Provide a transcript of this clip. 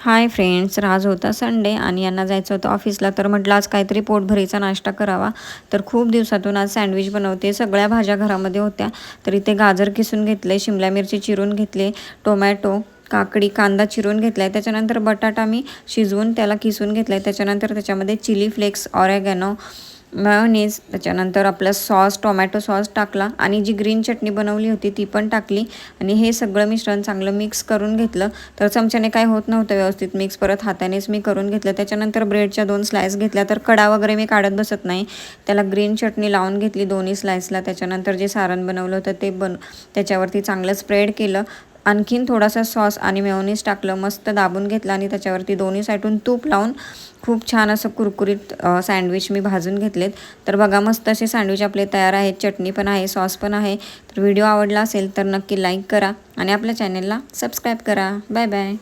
Hi friends, आज होता Sunday आणि यांना जायचं होतं ऑफिसला, तर म्हटलं आज काहीतरी पोटभरीचा नाश्ता करावा. तर खूप दिवसातून आज सँडविच बनवते. सगळ्या भाज्या घरामध्ये होत्या, तर इथे गाजर किसून घेतले, शिमला मिरची चिरून घेतले, टोमॅटो, काकडी, कांदा चिरून घेतला आहे. त्याच्यानंतर बटाटा मी शिजवून त्याला किसून घेतला आहे. त्याच्यानंतर त्याच्यामध्ये चिली फ्लेक्स, ऑरेगॅनो, मेयोनीज, त्याच्यानंतर आपला सॉस, टोमॅटो सॉस टाकला आणि जी ग्रीन चटणी बनवली होती ती पण टाकली आणि हे सगळं मिश्रण चांगलं मिक्स करून घेतलं. तर चमच्याने काय होत नव्हतं व्यवस्थित मिक्स, परत हातानेच मी करून घेतलं. त्याच्यानंतर ब्रेडच्या 2 स्लाईस घेतल्या, तर कडा वगैरे मी काढत बसत नाही. त्याला ग्रीन चटणी लावून घेतली दोन्ही स्लाईसला. त्याच्यानंतर जे सारण बनवलं होतं ते त्याच्यावरती चांगलं स्प्रेड केलं. आणखीन थोडासा सॉस आणि मेयोनीज टाकलं, मस्त दाबून घेतलं आणि त्याच्यावरती दोन्ही साईडून तूप लावून खूप छान असं कुरकुरीत सँडविच मी भाजून घेतलेत. तर बघा, मस्त असे सँडविच आपले तयार आहेत. चटणी पण आहे, सॉस पण आहे. तर व्हिडिओ आवडला असेल तर नक्की लाईक करा आणि आपल्या चॅनेलला सबस्क्राईब करा. Bye bye.